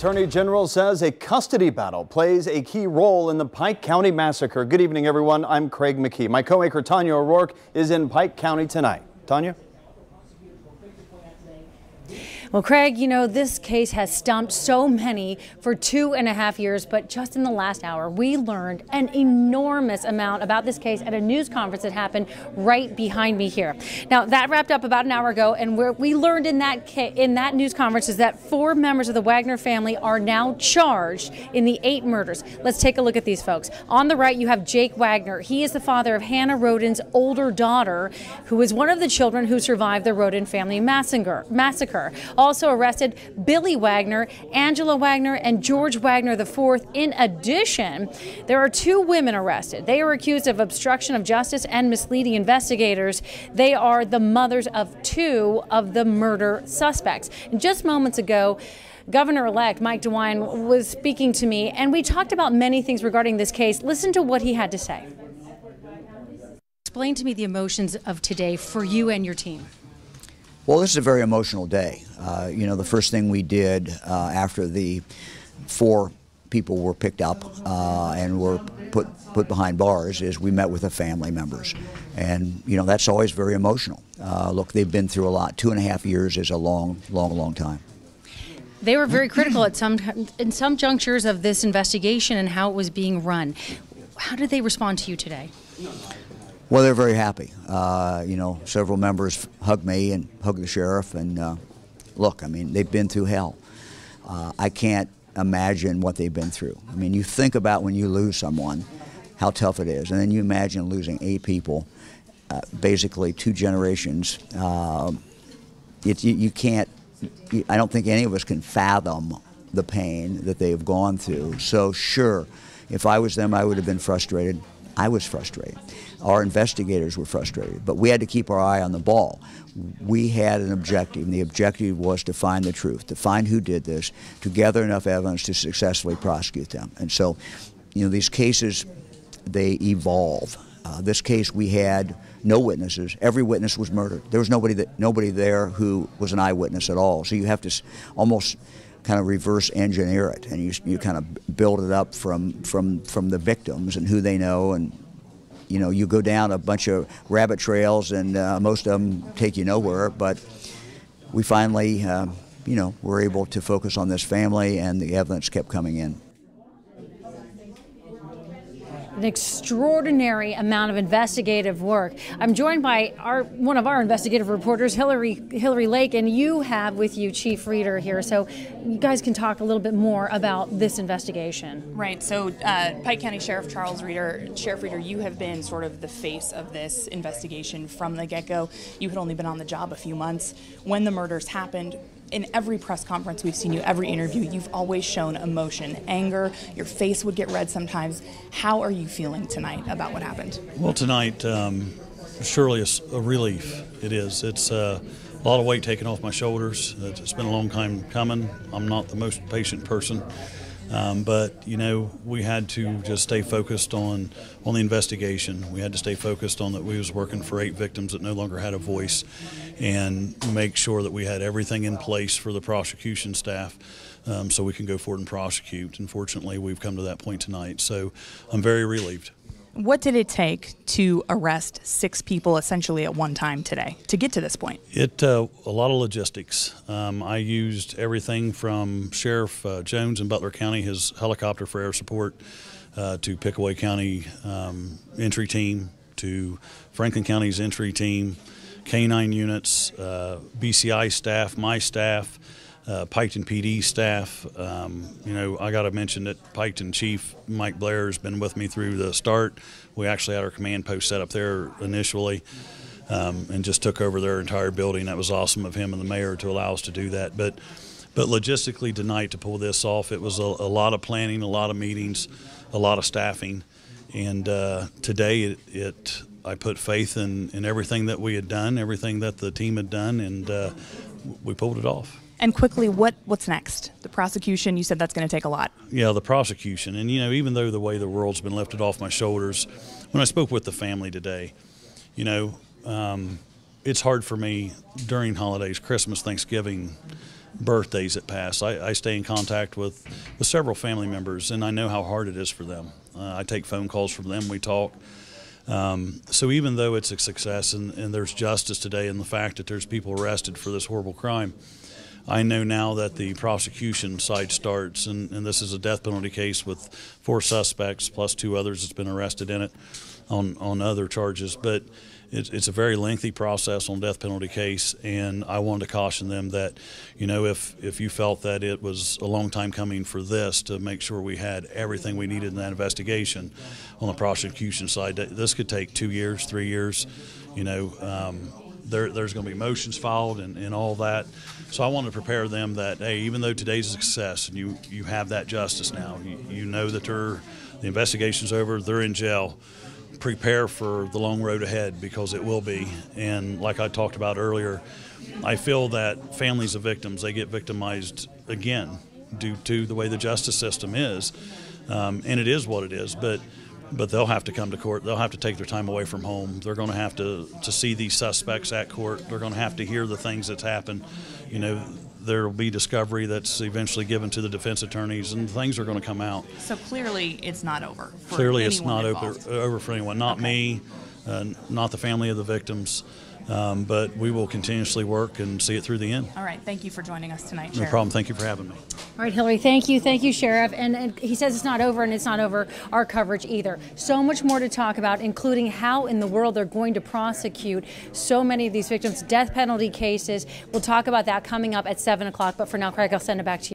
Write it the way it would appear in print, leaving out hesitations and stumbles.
Attorney General says a custody battle plays a key role in the Pike County massacre. Good evening, everyone. I'm Craig McKee. My co-anchor Tanya O'Rourke is in Pike County tonight. Tanya? Well, Craig, you know, this case has stumped so many for 2.5 years, but just in the last hour, we learned an enormous amount about this case at a news conference that happened right behind me here. Now, that wrapped up about an hour ago, and what we learned in that news conference is that 4 members of the Wagner family are now charged in the 8 murders. Let's take a look at these folks. On the right, you have Jake Wagner. He is the father of Hannah Rodin's older daughter, who is one of the children who survived the Rodin family massacre. Also arrested Billy Wagner, Angela Wagner, and George Wagner IV. In addition, there are 2 women arrested. They are accused of obstruction of justice and misleading investigators. They are the mothers of 2 of the murder suspects. And just moments ago, Governor-elect Mike DeWine was speaking to me, and we talked about many things regarding this case. Listen to what he had to say. Explain to me the emotions of today for you and your team. Well, this is a very emotional day. You know, the first thing we did after the 4 people were picked up and were put behind bars is we met with the family members. And, you know, that's always very emotional. Look, they've been through a lot. 2.5 years is a long time. They were very critical in some junctures of this investigation and how it was being run. How did they respond to you today? Well, they're very happy. You know, several members hugged me and hugged the sheriff, and look, I mean, they've been through hell. I can't imagine what they've been through. I mean, you think about when you lose someone, how tough it is, and then you imagine losing 8 people, basically 2 generations. You can't, I don't think any of us can fathom the pain that they have gone through. So sure, if I was them, I would have been frustrated. I was frustrated. Our investigators were frustrated, but we had to keep our eye on the ball. We had an objective, and the objective was to find the truth, to find who did this, to gather enough evidence to successfully prosecute them. And so, you know, these cases, they evolve. This case, we had no witnesses. Every witness was murdered. There was nobody there who was an eyewitness at all. So you have to almost kind of reverse engineer it, and you kind of build it up from the victims and who they know, and you know, you go down a bunch of rabbit trails, and most of them take you nowhere. But we finally, you know, were able to focus on this family, and the evidence kept coming in. An extraordinary amount of investigative work. I'm joined by one of our investigative reporters, Hillary Lake, and you have with you Chief Reader here, so you guys can talk a little bit more about this investigation. Right. So Pike County Sheriff Sheriff Reader, you have been sort of the face of this investigation from the get-go. You had only been on the job a few months when the murders happened. In every press conference we've seen you, every interview, you've always shown emotion, anger. Your face would get red sometimes. How are you feeling tonight about what happened? Well, tonight, surely it's a relief. It is. It's a lot of weight taken off my shoulders. It's been a long time coming. I'm not the most patient person. But, you know, we had to just stay focused on the investigation. We had to stay focused on that we was working for 8 victims that no longer had a voice, and make sure that we had everything in place for the prosecution staff so we can go forward and prosecute. Unfortunately, we've come to that point tonight, so I'm very relieved. What did it take to arrest 6 people essentially at one time today to get to this point? A lot of logistics. I used everything from Sheriff Jones in Butler County, his helicopter for air support, to Pickaway County entry team, to Franklin County's entry team, K-9 units, BCI staff, my staff, Piketon PD staff. You know, I got to mention that Piketon Chief Mike Blair has been with me through the start. We actually had our command post set up there initially, and just took over their entire building. That was awesome of him and the mayor to allow us to do that. But logistically tonight to pull this off, it was a lot of planning, a lot of meetings, a lot of staffing, and today I put faith in everything that we had done, everything that the team had done, and we pulled it off. And quickly, what's next? The prosecution, you said that's going to take a lot. Yeah, the prosecution. And, you know, even though the way the world's been lifted off my shoulders, when I spoke with the family today, you know, it's hard for me during holidays, Christmas, Thanksgiving, birthdays that pass. I stay in contact with several family members, and I know how hard it is for them. I take phone calls from them. We talk. So even though it's a success and there's justice today in the fact that there's people arrested for this horrible crime, I know now that the prosecution side starts, and this is a death penalty case with 4 suspects plus 2 others that's been arrested in it on other charges. But it's a very lengthy process on death penalty case, and I wanted to caution them that, you know, if you felt that it was a long time coming for this, to make sure we had everything we needed in that investigation on the prosecution side, that this could take 2 years, 3 years, you know. There's going to be motions filed and all that. So I want to prepare them that, hey, even though today's a success and you have that justice now, you know that the investigation's over, they're in jail, prepare for the long road ahead, because it will be. And like I talked about earlier, I feel that families of victims, they get victimized again due to the way the justice system is. And it is what it is, but they'll have to come to court. They'll have to take their time away from home. They're going to have to see these suspects at court. They're going to have to hear the things that's happened. You know, there will be discovery that's eventually given to the defense attorneys, and things are going to come out. So clearly it's not over for Clearly it's not involved. over for anyone. Not me, not the family of the victims. But we will continuously work and see it through the end. All right. Thank you for joining us tonight, No Sheriff. problem. Thank you for having me. All right, Hillary, thank you. Thank you, Sheriff. And he says it's not over, and it's not over our coverage either. So much more to talk about, including how in the world they're going to prosecute so many of these victims' death penalty cases. We'll talk about that coming up at 7 o'clock. But for now, Craig, I'll send it back to you.